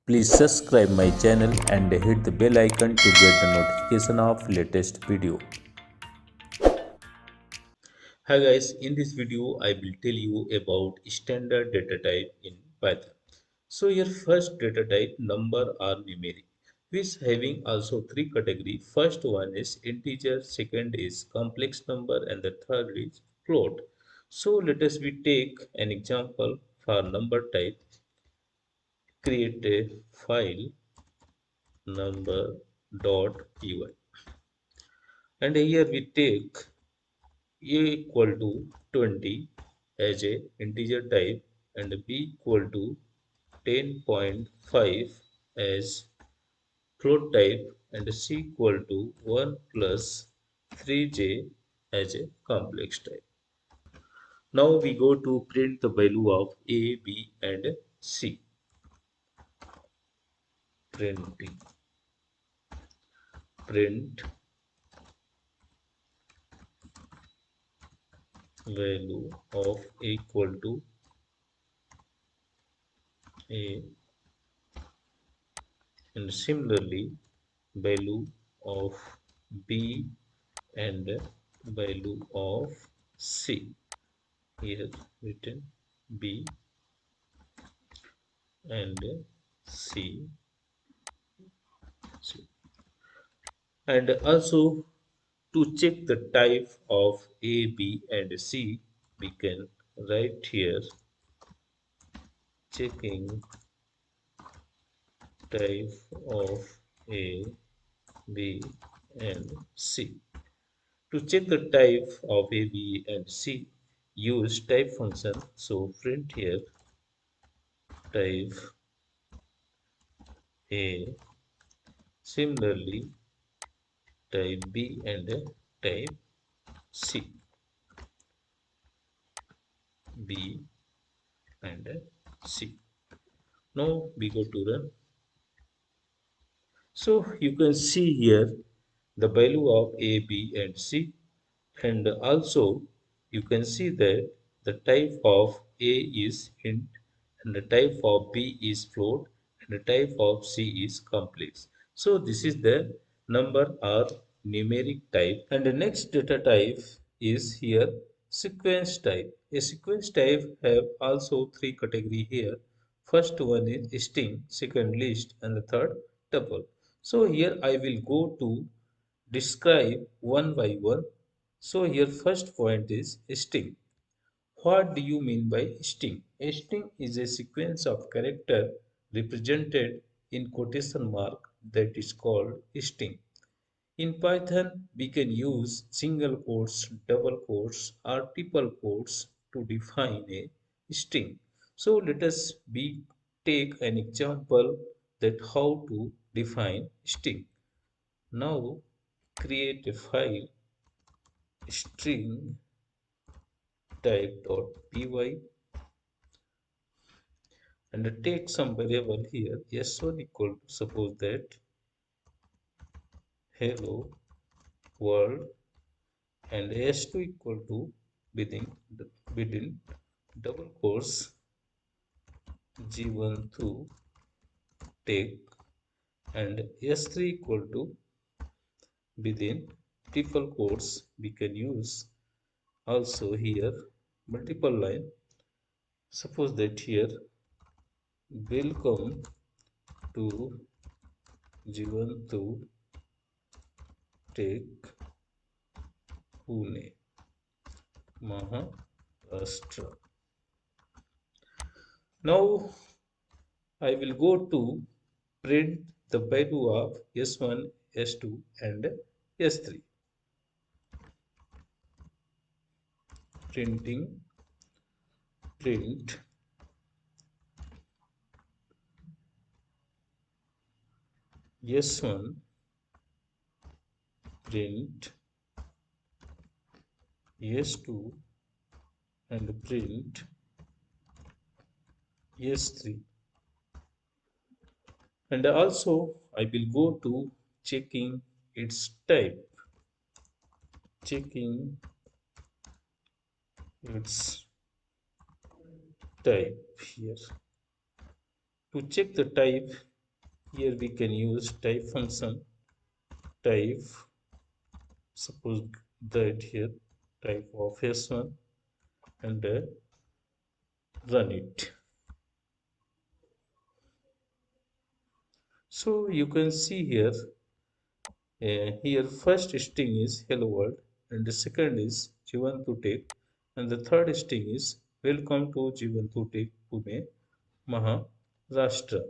Please subscribe my channel and hit the bell icon to get the notification of latest video. Hi guys, in this video I will tell you about standard data type in Python. So your first data type number or numeric, which having also three category. First one is integer, second is complex number, and the third is float. So let us we take an example for number type. Create a file number.py, and here we take a equal to 20 as a integer type and b equal to 10.5 as float type and c equal to 1 plus 3j as a complex type. Now we go to print the value of a, b and c. Printing, print value of a equal to a, and similarly value of b and value of c. Here written b and c, c. And also to check the type of a, b and c, we can write here checking type of a, b and c. To check the type of a, b and c, use type function. So print here type a, similarly type b and type c, b and c. Now we go to run. So you can see here the value of a, b and c, and also you can see that the type of a is int and the type of b is float and the type of c is complex. So this is the number or numeric type. And the next data type is here sequence type. A sequence type have also three category here. First one is string, second list, and the third tuple. So here I will go to describe one by one. So here first point is string. What do you mean by string? A string is a sequence of character represented in quotation mark that is called string. In Python, we can use single quotes, double quotes, or triple quotes to define a string. So let us take an example that how to define string. Now create a file string type.py and take some variable here s1 equal to suppose that hello world, and s2 equal to within double quotes g1 through take, and s3 equal to within triple quotes. We can use also here multiple line. Suppose that here welcome to G1 to take Pune, Maharashtra. Now I will go to print the value of S1, S2 and S3. Printing, print S1, print S2 and print S3. And also I will go to checking its type, checking its type here. To check the type, Here we can use type function, type, suppose that here type of s1, and run it. So you can see here, here first string is hello world, and the second is Jivan Tutek, and the third string is welcome to Jivan Tutek Pune Maharashtra,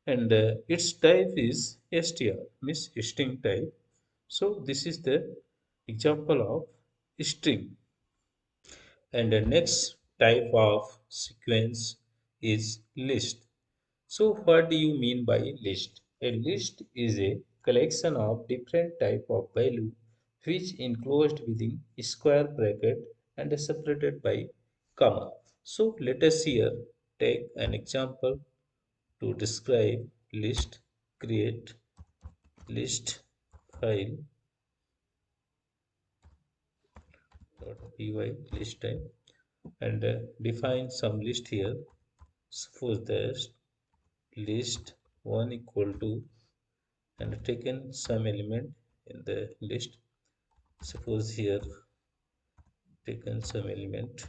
and its type is str, means string type. So this is the example of string. And the next type of sequence is list. So what do you mean by list? A list is a collection of different type of value which enclosed within a square bracket and is separated by comma. So let us here take an example to describe list. Create list file .py list type, and define some list here. Suppose that list 1 equal to, and taken some element in the list. Suppose here taken some element,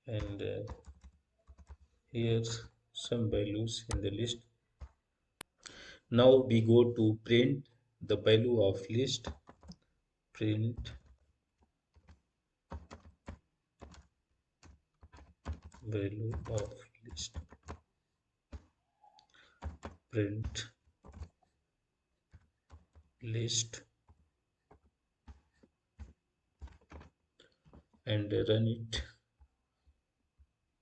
and here some values in the list. Now we go to print the value of list. Print value of list. Print list, and run it.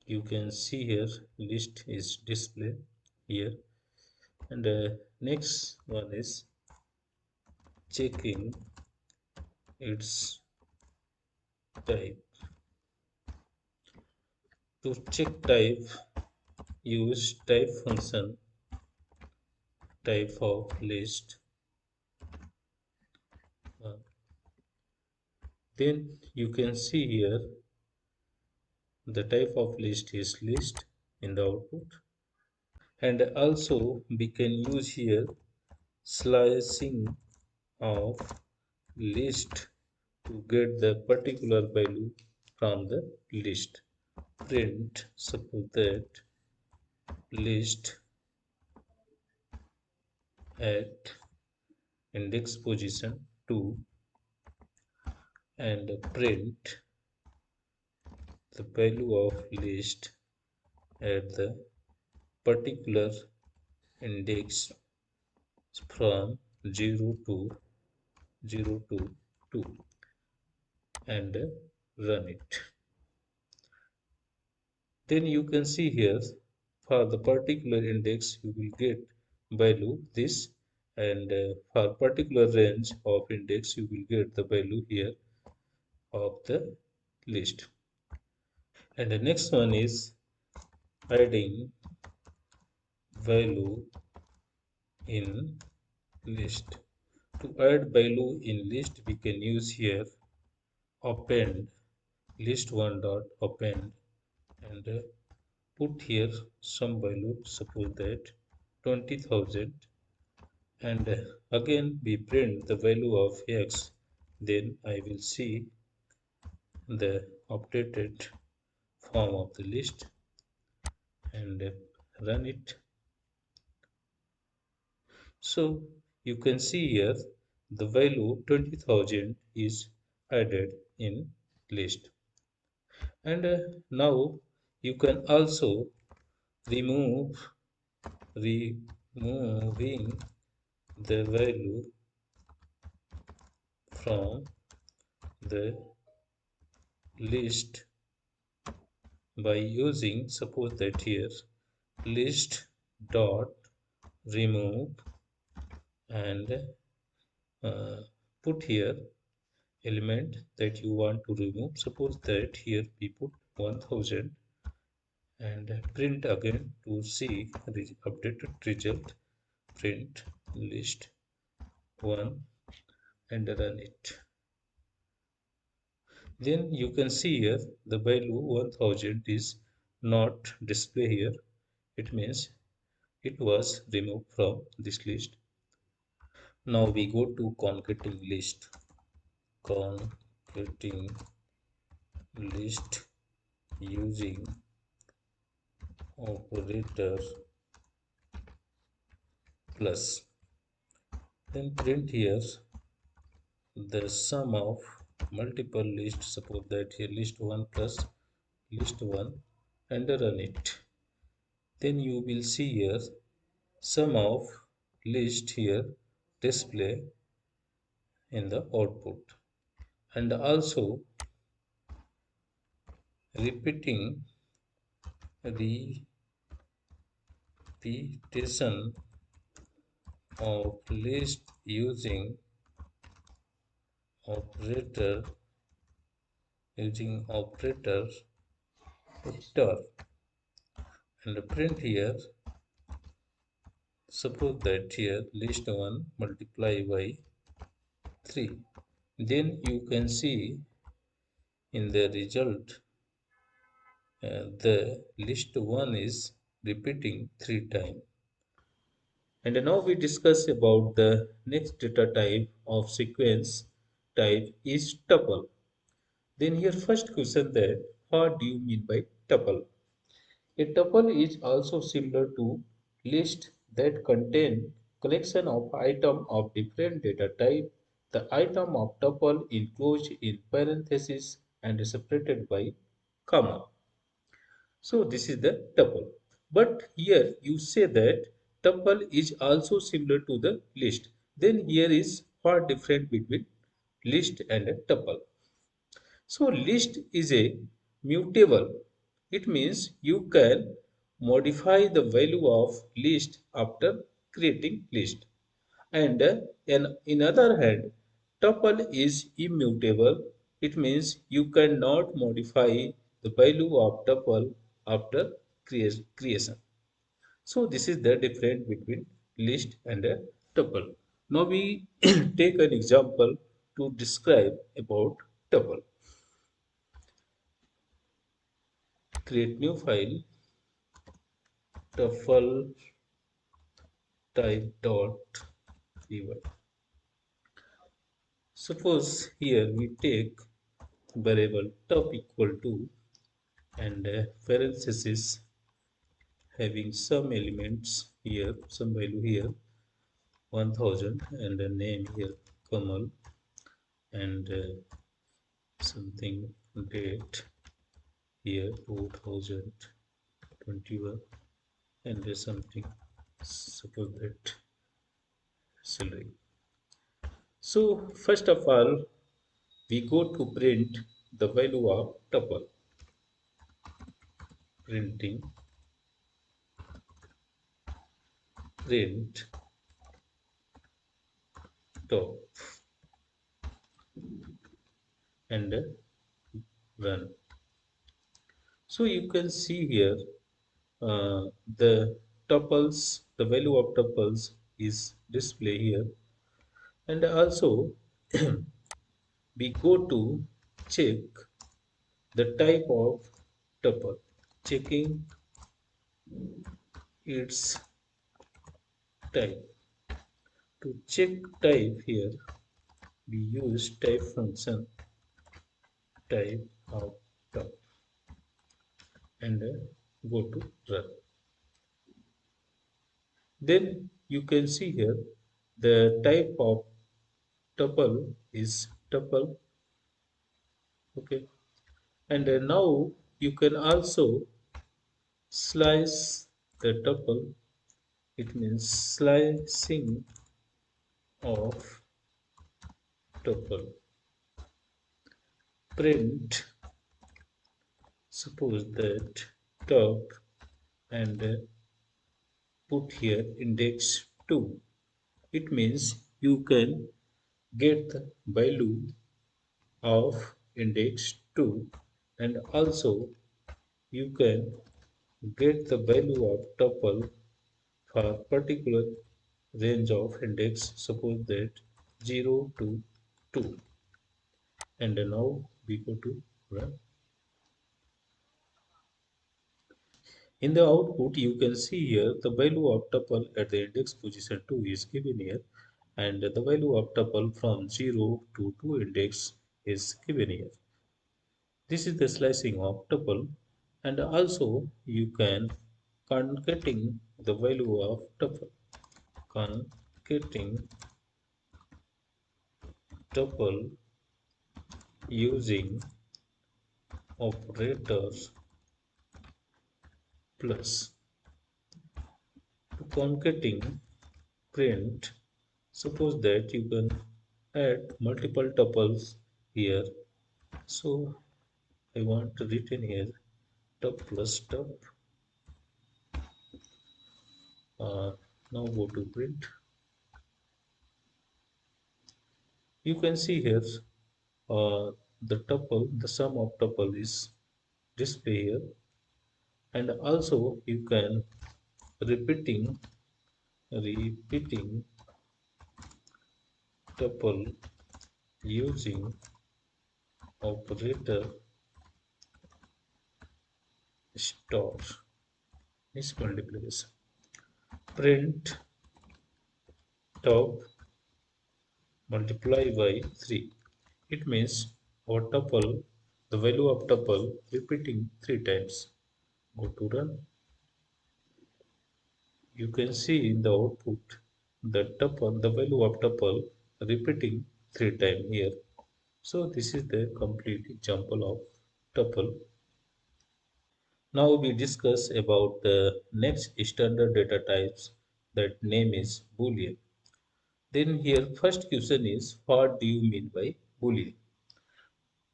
You can see here list is displayed here, and next one is checking its type. To check type, use type function, type of list. Uh, then you can see here the type of list is list in the output, and also we can use here slicing of list to get the particular value from the list. Print, suppose that list at index position 2, and print the value of list at the particular index from 0 to 0 to 2, and run it. Then you can see here for the particular index you will get value this, and for particular range of index you will get the value here of the list. And the next one is adding value in list. To add value in list we can use here append list one dot append, and put here some value, suppose that 20,000, and again we print the value of x. Then I will see the updated form of the list, and run it. So you can see here the value 20,000 is added in list. And now you can also remove removing the value from the list by using, suppose that here list dot remove, and uh, put here element that you want to remove. Suppose that here we put 1000, and print again to see the updated result. Print list 1, and run it. Then you can see here the value 1000 is not displayed here. It means it was removed from this list. Now we go to concatenating list. Concatenating list using operator plus. Then print here the sum of multiple lists. Suppose that here list 1 plus list 1 and run it. Then you will see here sum of list here display in the output, and also repeating repetition of list using operator operator ter, and print here. Suppose that here list 1 multiply by 3. Then you can see in the result the list 1 is repeating 3 times. And now we discuss about the next data type of sequence type is tuple. Then here first question that what do you mean by tuple? A tuple is also similar to list that contain collection of item of different data type. The item of tuple enclosed in parentheses and separated by comma. So this is the tuple. But here you say that tuple is also similar to the list. Then here is what difference between list and a tuple. So list is a mutable. It means you can modify the value of list after creating list. And in other hand, tuple is immutable. It means you cannot modify the value of tuple after creation. So this is the difference between list and a tuple. Now we take an example to describe about tuple. Create new file tuple type dot py. Suppose here we take variable top equal to and parenthesis having some elements here, some value here 1000 and a name here Kamal and something date here 2021 and something suppose that salary. So first of all we go to print the value of tuple. Printing print top and run. So you can see here the tuples, the value of tuples is displayed here, and also we go to check the type of tuple, checking its type. To check type here, we use type function type of tuple and go to run. Then you can see here the type of tuple is tuple. Okay, and now you can also slice the tuple. It means slicing of tuple. Print. Suppose that top and put here index 2. It means you can get the value of index 2, and also you can get the value of tuple for particular range of index. Suppose that 0 to 2, and now we go to run. In the output, you can see here the value of tuple at the index position 2 is given here, and the value of tuple from 0 to 2 index is given here. This is the slicing of tuple, and also you can concatenating the value of tuple. Concatenating tuple using operators plus. To concatenating print, suppose that you can add multiple tuples here. So I want to written here tup plus tup. Uh, Now go to print. You can see here the tuple, the sum of tuple is display here, and also you can repeating tuple using operator store is multiplication. Print top multiply by 3. It means our tuple, the value of tuple repeating 3 times. Go to run. You can see in the output the tuple, the value of tuple repeating 3 times here. So this is the complete example of tuple. Now we discuss about the next standard data types, that name is Boolean. Then here first question is, what do you mean by Boolean?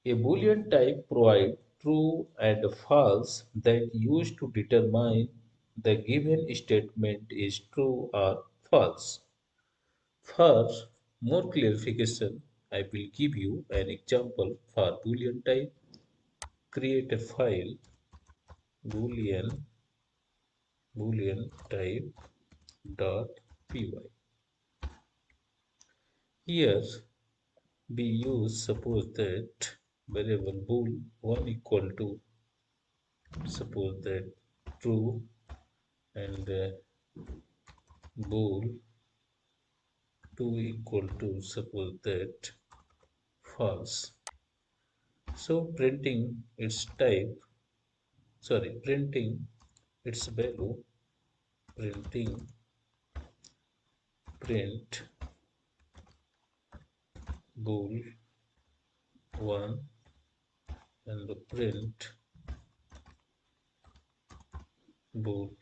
A Boolean type provides true and false that used to determine the given statement is true or false. For more clarification, I will give you an example for Boolean type. Create a file Boolean type dot py. Here we use suppose that variable bool 1 equal to suppose that true, and bool 2 equal to suppose that false. So printing its value, printing print bool 1 and the print bool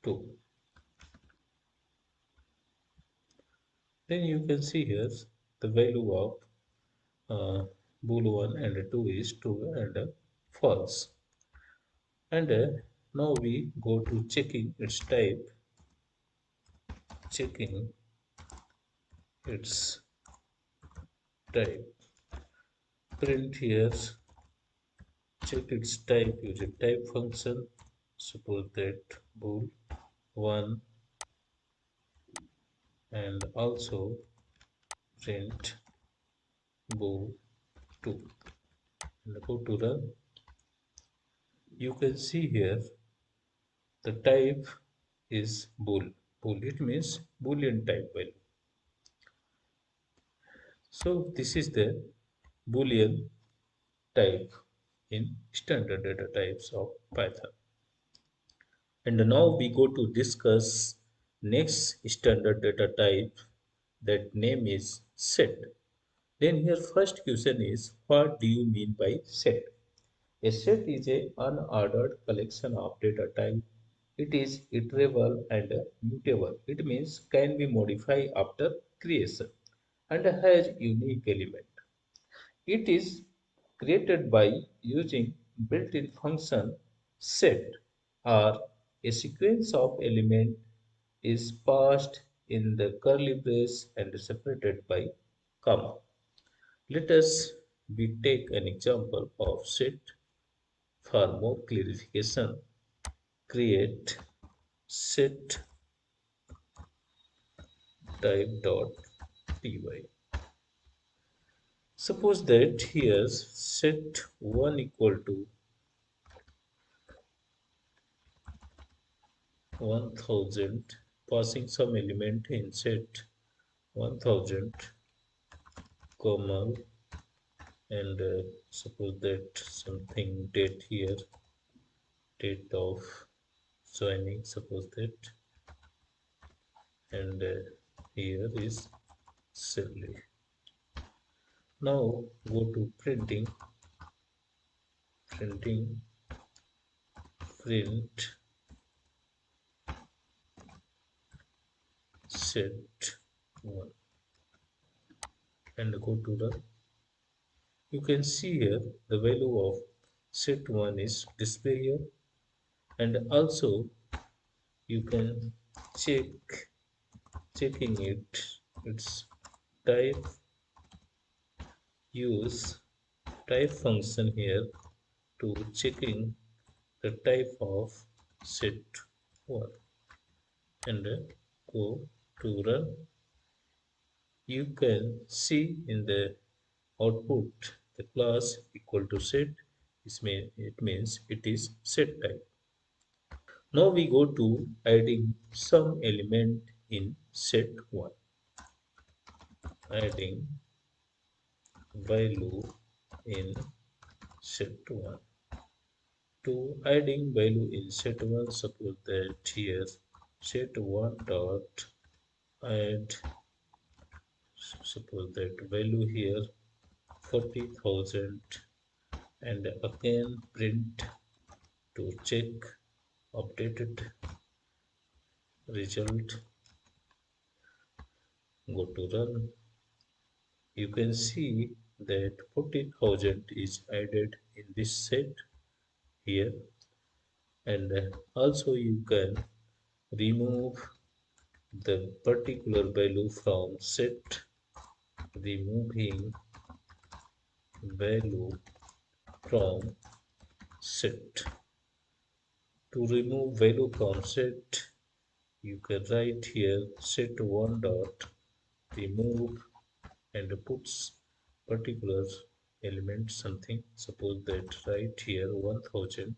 2. Then you can see here the value of bool 1 and 2 is true and false. And now we go to checking its type, checking its type. Print here, check its type using type function. Suppose that bool 1 and also print bool 2. And go to run. You can see here the type is bool. Bool, it means Boolean type value. So this is the Boolean type in standard data types of Python. And now we go to discuss next standard data type, that name is set. Then here first question is, what do you mean by set? A set is a unordered collection of data type. It is iterable and mutable. It means can be modified after creation and has unique element. It is created by using built-in function set, or a sequence of elements is passed in the curly brace and separated by comma. Let us we take an example of set for more clarification. Create set type dot py. Suppose that here set 1 equal to 1000, passing some element in set 1000, comma, and suppose that something date here, date of joining, suppose that, and here is Sally. Now go to printing, print set 1 and go to the, you can see here the value of set 1 is display here, and also you can checking its type, use type function here to checking the type of set 1 and go to run. You can see in the output the class equal to set. It means it is set type. Now we go to adding some element in set 1. Adding value in set 1. To adding value in set 1, suppose that here set 1 dot add, suppose that value here 40,000, and again print to check updated result. Go to run. You can see that 40,000 is added in this set here, and also you can remove the particular value from set, removing value from set. To remove value from set, you can write here set 1 dot remove and puts particular element something. Suppose that right here 1000,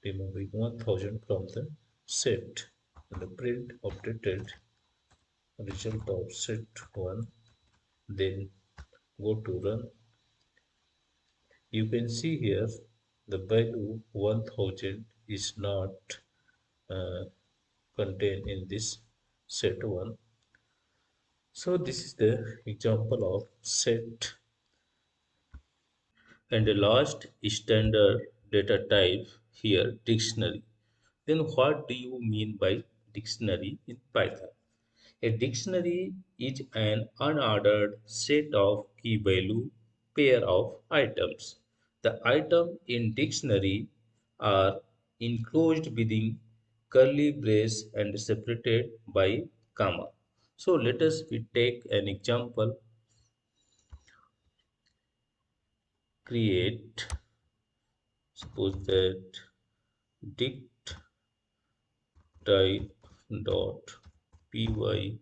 removing 1000 from the set, and the print updated result of set 1. Then go to run. You can see here the value 1000 is not uh, contained in this set 1. So this is the example of set. And the last standard data type here, dictionary. Then what do you mean by dictionary in Python? A dictionary is an unordered set of key value pair of items. The item in dictionary are enclosed within curly brace and separated by comma. So let us we take an example. Create, suppose that dict type dot py,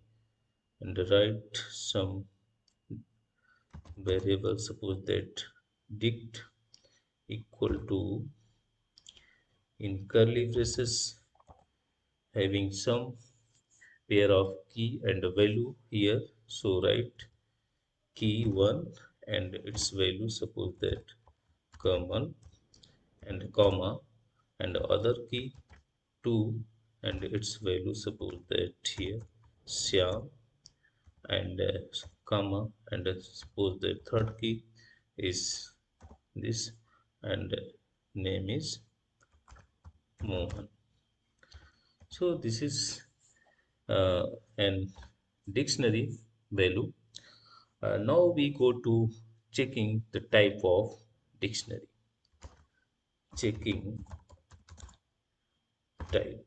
and write some variable, suppose that dict equal to, in curly braces, having some pair of key and value here. So write key 1 and its value, suppose that common and comma, and other key 2 and its value, suppose that here Syam, and comma, and suppose the third key is this, and name is Mohan. So this is uh, an dictionary value. Now we go to checking the type of dictionary. Checking type.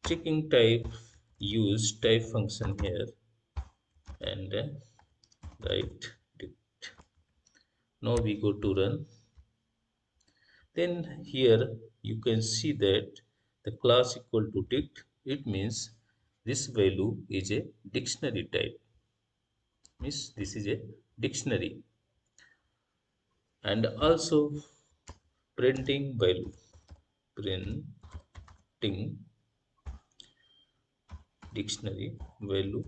Checking type, use type function here, and write dict. Now we go to run. Then here you can see that the class equal to dict. It means this value is a dictionary type. means this is a dictionary. And also printing value, printing dictionary value,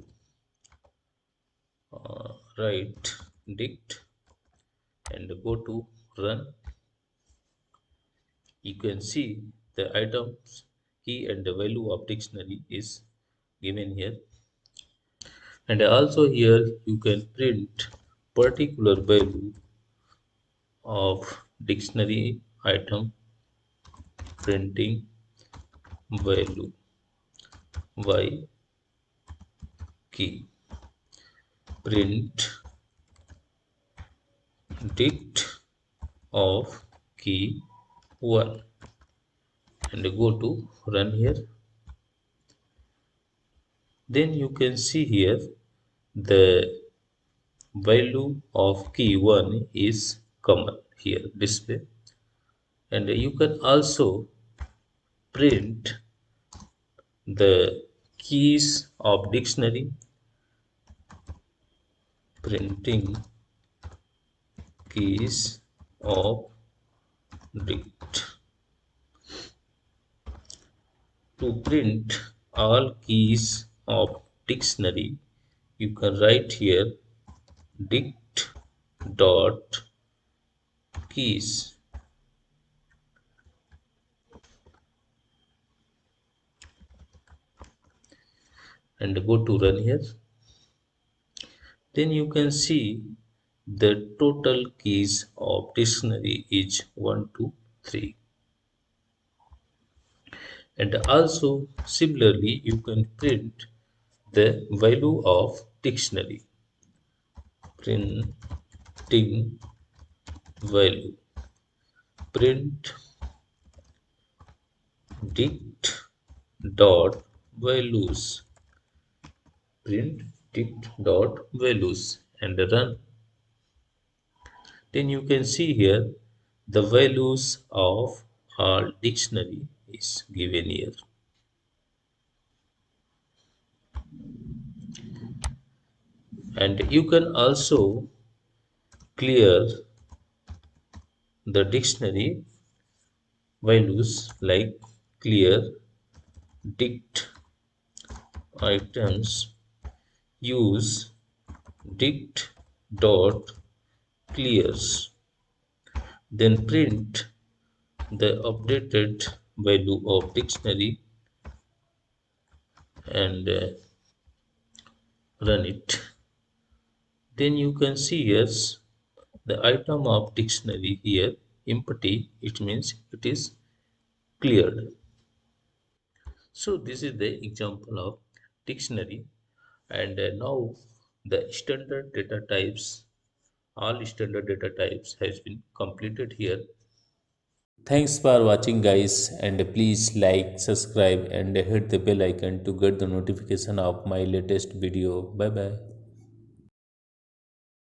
write dict and go to run. You can see the items key and the value of dictionary is given here. And also here you can print particular value of dictionary item, printing value y key, print dict of key 1 and go to run here. Then you can see here the value of key 1 is common here display, and you can also print the keys of dictionary, printing keys of dict. To print all keys of dictionary, you can write here dict dot keys and go to run here. Then you can see the total keys of dictionary is 1, 2, 3. And also similarly you can print the value of dictionary, printing value, print dict dot values, print dict dot values and run. Then you can see here the values of our dictionary is given here. And you can also clear the dictionary values like clear dict items, use dict dot clears, then print the updated value of dictionary and run it. Then you can see yes the item of dictionary here empty, it means it is cleared. So this is the example of dictionary, and now the standard data types, all standard data types has been completed here. Thanks for watching guys, and please like, subscribe and hit the bell icon to get the notification of my latest video. Bye bye.